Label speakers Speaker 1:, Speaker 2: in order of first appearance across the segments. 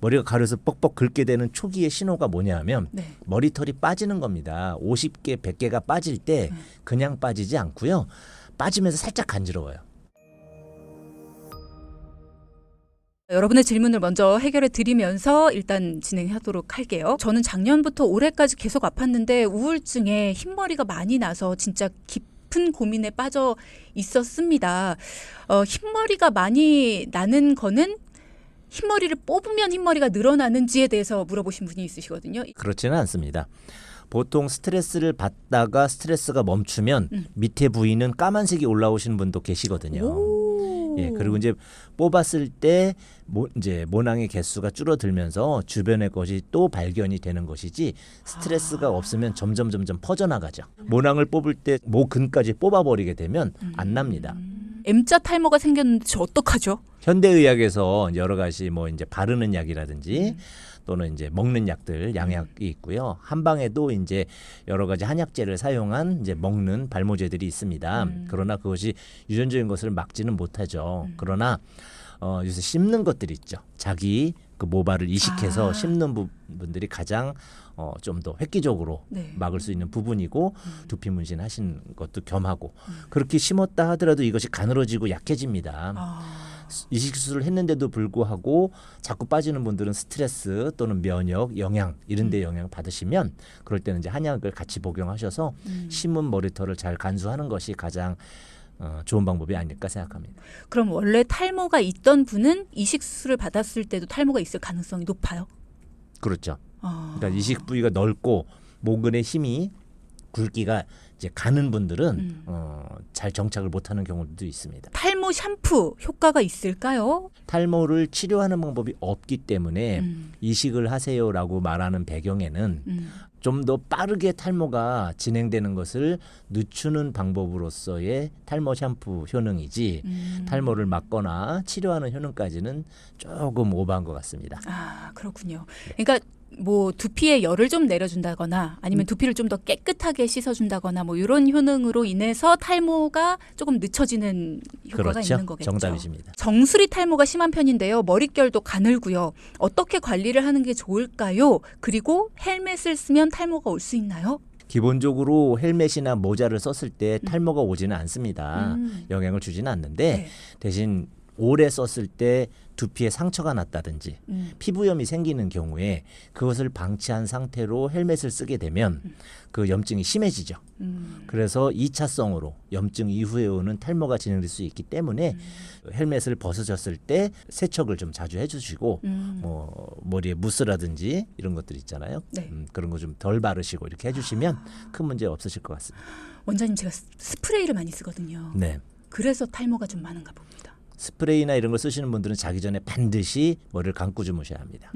Speaker 1: 머리가 가려서 뻑뻑 긁게 되는 초기의 신호가 뭐냐 하면
Speaker 2: 네.
Speaker 1: 머리털이 빠지는 겁니다. 50개, 100개가 빠질 때 그냥 빠지지 않고요. 빠지면서 살짝 간지러워요.
Speaker 2: 여러분의 질문을 먼저 해결해 드리면서 일단 진행하도록 할게요. 저는 작년부터 올해까지 계속 아팠는데 우울증에 흰머리가 많이 나서 진짜 깊은 고민에 빠져 있었습니다. 흰머리가 많이 나는 거는 흰머리를 뽑으면 흰머리가 늘어나는지에 대해서 물어보신 분이 있으시거든요.
Speaker 1: 그렇지는 않습니다. 보통 스트레스를 받다가 스트레스가 멈추면 밑에 부위는 까만색이 올라오시는 분도 계시거든요.
Speaker 2: 오.
Speaker 1: 예, 그리고 이제 뽑았을 때 이제 모낭의 개수가 줄어들면서 주변의 것이 또 발견이 되는 것이지 스트레스가 없으면 점점 퍼져나가죠. 모낭을 뽑을 때 모근까지 뽑아버리게 되면 안 납니다.
Speaker 2: M자 탈모가 생겼는데 저 어떡하죠?
Speaker 1: 현대의학에서 여러 가지 뭐 이제 바르는 약이라든지 또는 이제 먹는 약들 양약이 있고요. 한방에도 이제 여러 가지 한약재를 사용한 이제 먹는 발모제들이 있습니다. 그러나 그것이 유전적인 것을 막지는 못하죠. 그러나 요새 씹는 것들이 있죠. 자기 그 모발을 이식해서 씹는 부분들이 가장 좀 더 획기적으로
Speaker 2: 네.
Speaker 1: 막을 수 있는 부분이고 두피 문신 하신 것도 겸하고 그렇게 심었다 하더라도 이것이 가늘어지고 약해집니다. 이식 수술을 했는데도 불구하고 자꾸 빠지는 분들은 스트레스 또는 면역, 영양 이런 데 영향을 받으시면 그럴 때는 이제 한약을 같이 복용하셔서 심은 머리털을 잘 간수하는 것이 가장 좋은 방법이 아닐까 생각합니다.
Speaker 2: 그럼 원래 탈모가 있던 분은 이식 수술을 받았을 때도 탈모가 있을 가능성이 높아요?
Speaker 1: 그렇죠. 그러니까 이식 부위가 넓고 모근의 힘이 굵기가 이제 가는 분들은 잘 정착을 못하는 경우도 있습니다.
Speaker 2: 탈모 샴푸 효과가 있을까요?
Speaker 1: 탈모를 치료하는 방법이 없기 때문에 이식을 하세요라고 말하는 배경에는 좀 더 빠르게 탈모가 진행되는 것을 늦추는 방법으로서의 탈모 샴푸 효능이지 탈모를 막거나 치료하는 효능까지는 조금 오버한 것 같습니다.
Speaker 2: 아, 그렇군요. 그러니까 뭐 두피에 열을 좀 내려준다거나 아니면 두피를 좀 더 깨끗하게 씻어준다거나 뭐 이런 효능으로 인해서 탈모가 조금 늦춰지는 효과가
Speaker 1: 그렇죠.
Speaker 2: 있는 거겠죠.
Speaker 1: 정답이십니다.
Speaker 2: 정수리 탈모가 심한 편인데요. 머릿결도 가늘고요. 어떻게 관리를 하는 게 좋을까요? 그리고 헬멧을 쓰면 탈모가 올 수 있나요?
Speaker 1: 기본적으로 헬멧이나 모자를 썼을 때 탈모가 오지는 않습니다. 영향을 주지는 않는데
Speaker 2: 네.
Speaker 1: 대신 오래 썼을 때 두피에 상처가 났다든지 피부염이 생기는 경우에 그것을 방치한 상태로 헬멧을 쓰게 되면 그 염증이 심해지죠. 그래서 2차성으로 염증 이후에 오는 탈모가 진행될 수 있기 때문에 헬멧을 벗으셨을 때 세척을 좀 자주 해주시고 뭐 머리에 무스라든지 이런 것들 있잖아요.
Speaker 2: 네.
Speaker 1: 그런 거 좀 덜 바르시고 이렇게 해주시면 큰 문제 없으실 것 같습니다.
Speaker 2: 원장님 제가 스프레이를 많이 쓰거든요.
Speaker 1: 네.
Speaker 2: 그래서 탈모가 좀 많은가 봅니다.
Speaker 1: 스프레이나 이런 걸 쓰시는 분들은 자기 전에 반드시 머리를 감고 주무셔야 합니다.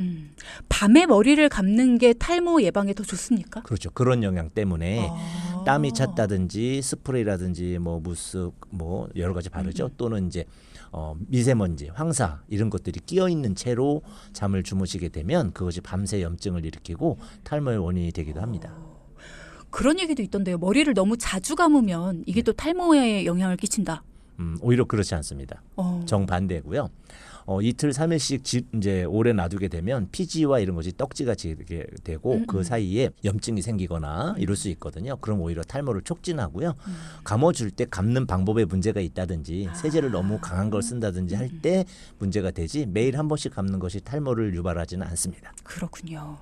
Speaker 2: 밤에 머리를 감는 게 탈모 예방에 더 좋습니까?
Speaker 1: 그렇죠. 그런 영향 때문에 땀이 찼다든지 스프레이라든지 뭐 무스 뭐 여러 가지 바르죠. 또는 이제 미세먼지, 황사 이런 것들이 끼어 있는 채로 잠을 주무시게 되면 그것이 밤새 염증을 일으키고 탈모의 원인이 되기도 합니다.
Speaker 2: 그런 얘기도 있던데요. 머리를 너무 자주 감으면 이게 또 탈모에 영향을 끼친다.
Speaker 1: 오히려 그렇지 않습니다. 정반대고요. 이틀 3일씩 이제 오래 놔두게 되면 피지와 이런 것이 떡지같이 되고 그 사이에 염증이 생기거나 이럴 수 있거든요. 그럼 오히려 탈모를 촉진하고요. 감아줄 때 감는 방법에 문제가 있다든지 세제를 너무 강한 걸 쓴다든지 할 때 문제가 되지 매일 한 번씩 감는 것이 탈모를 유발하지는 않습니다.
Speaker 2: 그렇군요.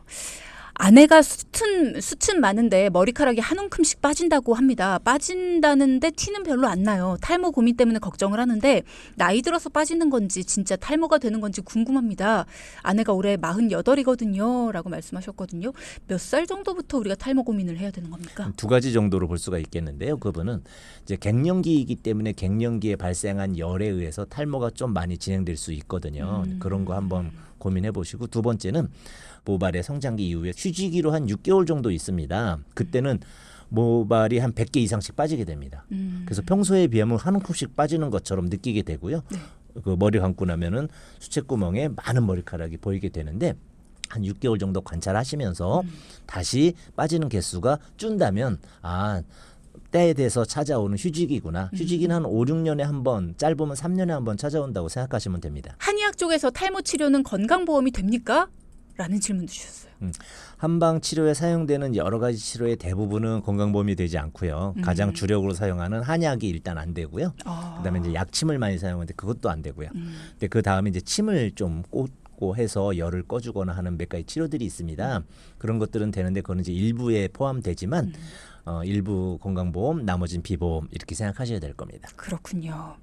Speaker 2: 아내가 숱은 많은데 머리카락이 한 움큼씩 빠진다고 합니다. 빠진다는데 티는 별로 안 나요. 탈모 고민 때문에 걱정을 하는데 나이 들어서 빠지는 건지 진짜 탈모가 되는 건지 궁금합니다. 아내가 올해 48이거든요. 라고 말씀하셨거든요. 몇 살 정도부터 우리가 탈모 고민을 해야 되는 겁니까?
Speaker 1: 두 가지 정도로 볼 수가 있겠는데요. 그분은 이제 갱년기이기 때문에 갱년기에 발생한 열에 의해서 탈모가 좀 많이 진행될 수 있거든요. 그런 거 한번 고민해 보시고 두 번째는 모발의 성장기 이후에 휴지기로 한 6개월 정도 있습니다. 그때는 모발이 한 100개 이상씩 빠지게 됩니다. 그래서 평소에 비하면 한 움큼씩 빠지는 것처럼 느끼게 되고요.
Speaker 2: 네.
Speaker 1: 그 머리 감고 나면은 수채구멍에 많은 머리카락이 보이게 되는데 한 6개월 정도 관찰하시면서 다시 빠지는 개수가 준다면 때에 대해서 찾아오는 휴직이구나. 휴직은 한 5, 6년에 한 번, 짧으면 3년에 한 번 찾아온다고 생각하시면 됩니다.
Speaker 2: 한의학 쪽에서 탈모 치료는 건강보험이 됩니까? 라는 질문도 주셨어요.
Speaker 1: 한방 치료에 사용되는 여러 가지 치료의 대부분은 건강보험이 되지 않고요. 가장 주력으로 사용하는 한약이 일단 안 되고요. 그다음에 이제 약침을 많이 사용하는데 그것도 안 되고요. 근데 그 다음에 이제 침을 좀 꽂고 해서 열을 꺼주거나 하는 몇 가지 치료들이 있습니다. 그런 것들은 되는데 그거는 이제 일부에 포함되지만 일부 건강보험, 나머지는 비보험 이렇게 생각하셔야 될 겁니다.
Speaker 2: 그렇군요.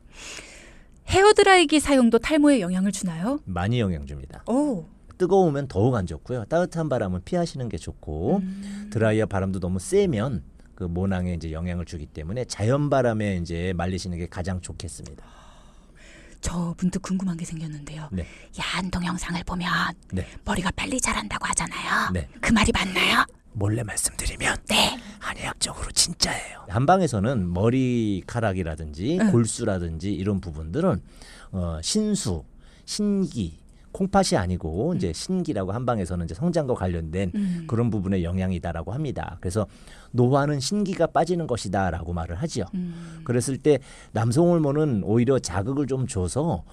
Speaker 2: 헤어드라이기 사용도 탈모에 영향을 주나요?
Speaker 1: 많이 영향 줍니다.
Speaker 2: 오.
Speaker 1: 뜨거우면 더욱 안 좋고요. 따뜻한 바람은 피하시는 게 좋고 드라이어 바람도 너무 세면 그 모낭에 이제 영향을 주기 때문에 자연 바람에 이제 말리시는 게 가장 좋겠습니다.
Speaker 2: 저 문득 궁금한 게 생겼는데요.
Speaker 1: 네.
Speaker 2: 야한 동영상을 보면
Speaker 1: 네.
Speaker 2: 머리가 빨리 자란다고 하잖아요.
Speaker 1: 네.
Speaker 2: 그 말이 맞나요?
Speaker 1: 몰래 말씀드리면
Speaker 2: 네.
Speaker 1: 한의학적으로 진짜예요. 한방에서는 머리카락이라든지 골수라든지 이런 부분들은 신수, 신기, 콩팥이 아니고 이제 신기라고 한방에서는 이제 성장과 관련된 그런 부분의 영향이다라고 합니다. 그래서 노화는 신기가 빠지는 것이다라고 말을 하지요. 그랬을 때 남성 호르몬은 오히려 자극을 좀 줘서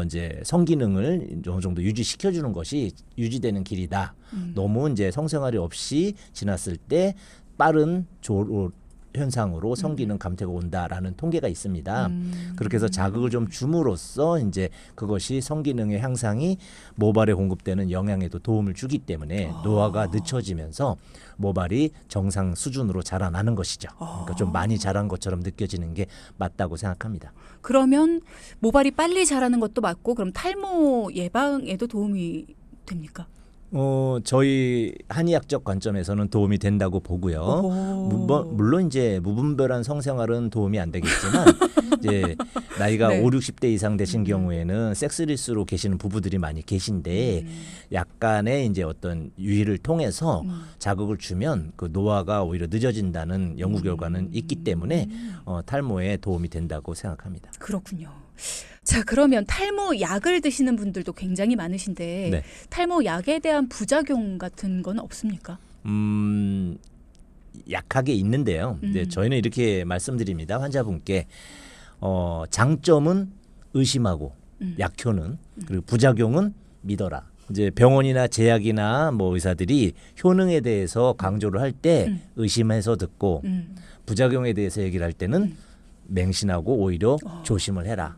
Speaker 1: 이제 성기능을 어느 정도 유지시켜주는 것이 유지되는 길이다. 너무 이제 성생활이 없이 지났을 때 빠른 졸 현상으로 성기능 감퇴가 온다라는 통계가 있습니다. 그렇게 해서 자극을 좀 줌으로써 이제 그것이 성기능의 향상이 모발에 공급되는 영양에도 도움을 주기 때문에 노화가 늦춰지면서 모발이 정상 수준으로 자라나는 것이죠. 그러니까 좀 많이 자란 것처럼 느껴지는 게 맞다고 생각합니다.
Speaker 2: 그러면 모발이 빨리 자라는 것도 맞고 그럼 탈모 예방에도 도움이 됩니까?
Speaker 1: 저희 한의학적 관점에서는 도움이 된다고 보고요. 물론 이제 무분별한 성생활은 도움이 안 되겠지만 이제 나이가
Speaker 2: 네.
Speaker 1: 5, 60대 이상 되신 경우에는 섹스리스로 계시는 부부들이 많이 계신데 약간의 이제 어떤 유의를 통해서 자극을 주면 그 노화가 오히려 늦어진다는 연구 결과는 있기 때문에 탈모에 도움이 된다고 생각합니다.
Speaker 2: 그렇군요. 자, 그러면 탈모 약을 드시는 분들도 굉장히 많으신데
Speaker 1: 네.
Speaker 2: 탈모 약에 대한 부작용 같은 건 없습니까?
Speaker 1: 약하게 있는데요. 이제 저희는 이렇게 말씀드립니다. 환자분께 장점은 의심하고 약효는 그리고 부작용은 믿어라. 이제 병원이나 제약이나 뭐 의사들이 효능에 대해서 강조를 할 때 의심해서 듣고 부작용에 대해서 얘기를 할 때는 맹신하고 오히려 조심을 해라.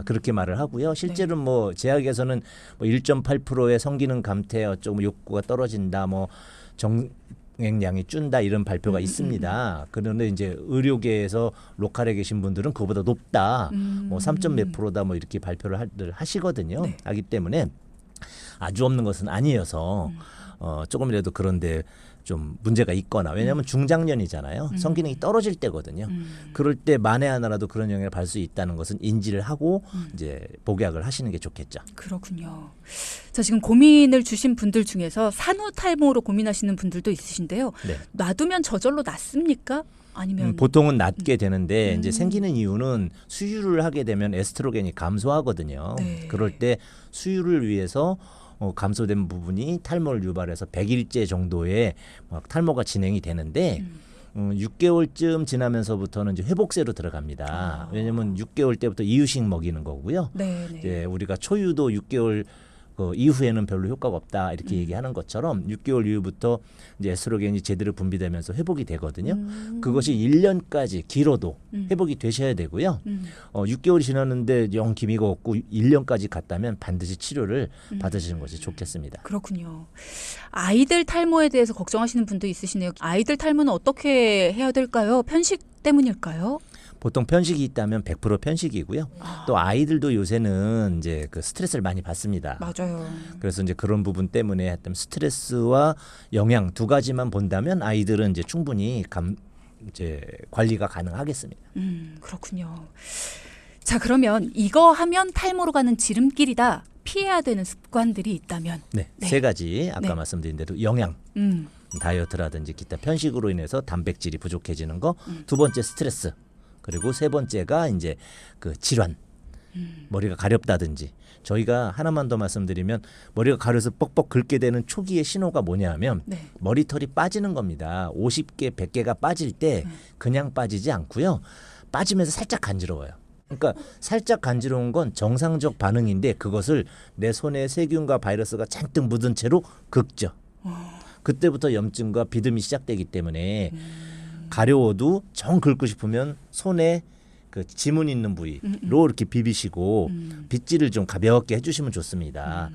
Speaker 1: 그렇게 말을 하고요. 실제로 뭐 제약에서는 뭐 1.8%의 성기능 감퇴 어쩌고 욕구가 떨어진다, 뭐 정액량이 준다 이런 발표가 있습니다. 그런데 이제 의료계에서 로컬에 계신 분들은 그거보다 높다, 뭐 3점 몇 프로다 뭐 이렇게 발표를 하시거든요.
Speaker 2: 네.
Speaker 1: 하기 때문에 아주 없는 것은 아니어서 조금이라도 그런데 좀 문제가 있거나 왜냐하면 중장년이잖아요. 성기능이 떨어질 때거든요. 그럴 때 만에 하나라도 그런 영향을 받을 수 있다는 것은 인지를 하고 이제 복약을 하시는 게 좋겠죠.
Speaker 2: 그렇군요. 자, 지금 고민을 주신 분들 중에서 산후 탈모로 고민하시는 분들도 있으신데요.
Speaker 1: 네.
Speaker 2: 놔두면 저절로 낫습니까? 아니면
Speaker 1: 보통은 낫게 되는데 이제 생기는 이유는 수유를 하게 되면 에스트로겐이 감소하거든요.
Speaker 2: 네.
Speaker 1: 그럴 때 수유를 위해서 감소된 부분이 탈모를 유발해서 100일째 정도의 막 탈모가 진행이 되는데 6개월쯤 지나면서부터는 이제 회복세로 들어갑니다. 왜냐하면 6개월 때부터 이유식 먹이는 거고요.
Speaker 2: 네.
Speaker 1: 이제 우리가 초유도 6개월 이후에는 별로 효과가 없다 이렇게 얘기하는 것처럼 6개월 이후부터 이제 에스트로겐이 제대로 분비되면서 회복이 되거든요. 그것이 1년까지 길어도 회복이 되셔야 되고요. 6개월이 지났는데 영 기미가 없고 1년까지 갔다면 반드시 치료를 받으시는 것이 좋겠습니다.
Speaker 2: 그렇군요. 아이들 탈모에 대해서 걱정하시는 분도 있으시네요. 아이들 탈모는 어떻게 해야 될까요? 편식 때문일까요?
Speaker 1: 보통 편식이 있다면 100% 편식이고요. 또 아이들도 요새는 이제 그 스트레스를 많이 받습니다.
Speaker 2: 맞아요.
Speaker 1: 그래서 이제 그런 부분 때문에 하여튼 스트레스와 영양 두 가지만 본다면 아이들은 이제 충분히 이제 관리가 가능하겠습니다.
Speaker 2: 그렇군요. 자, 그러면 이거 하면 탈모로 가는 지름길이다. 피해야 되는 습관들이 있다면
Speaker 1: 네,
Speaker 2: 네.
Speaker 1: 세 가지 아까
Speaker 2: 네.
Speaker 1: 말씀드린 대로 영양, 다이어트라든지 기타 편식으로 인해서 단백질이 부족해지는 거, 두 번째 스트레스, 그리고 세 번째가 이제 그 질환. 머리가 가렵다든지 저희가 하나만 더 말씀드리면 머리가 가려서 뻑뻑 긁게 되는 초기의 신호가 뭐냐 하면
Speaker 2: 네.
Speaker 1: 머리털이 빠지는 겁니다. 50개, 100개가 빠질 때 그냥 빠지지 않고요. 빠지면서 살짝 간지러워요. 그러니까 살짝 간지러운 건 정상적 반응인데 그것을 내 손에 세균과 바이러스가 잔뜩 묻은 채로 긁죠. 그때부터 염증과 비듬이 시작되기 때문에 가려워도 정 긁고 싶으면 손에 그 지문 있는 부위로 이렇게 비비시고 빗질을 좀 가볍게 해주시면 좋습니다.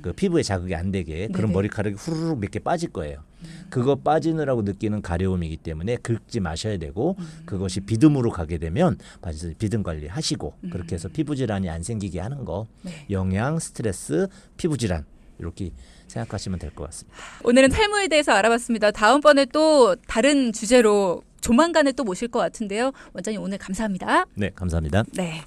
Speaker 1: 그 피부에 자극이 안 되게 그런
Speaker 2: 네네.
Speaker 1: 머리카락이 후루룩 몇 개 빠질 거예요. 그거 빠지느라고 느끼는 가려움이기 때문에 긁지 마셔야 되고 그것이 비듬으로 가게 되면 반드시 비듬 관리하시고 그렇게 해서 피부 질환이 안 생기게 하는 거
Speaker 2: 네.
Speaker 1: 영양, 스트레스, 피부 질환 이렇게 생각하시면 될 것 같습니다.
Speaker 2: 오늘은 탈모에 대해서 알아봤습니다. 다음번에 또 다른 주제로 조만간에 또 모실 것 같은데요. 원장님 오늘 감사합니다.
Speaker 1: 네, 감사합니다.
Speaker 2: 네.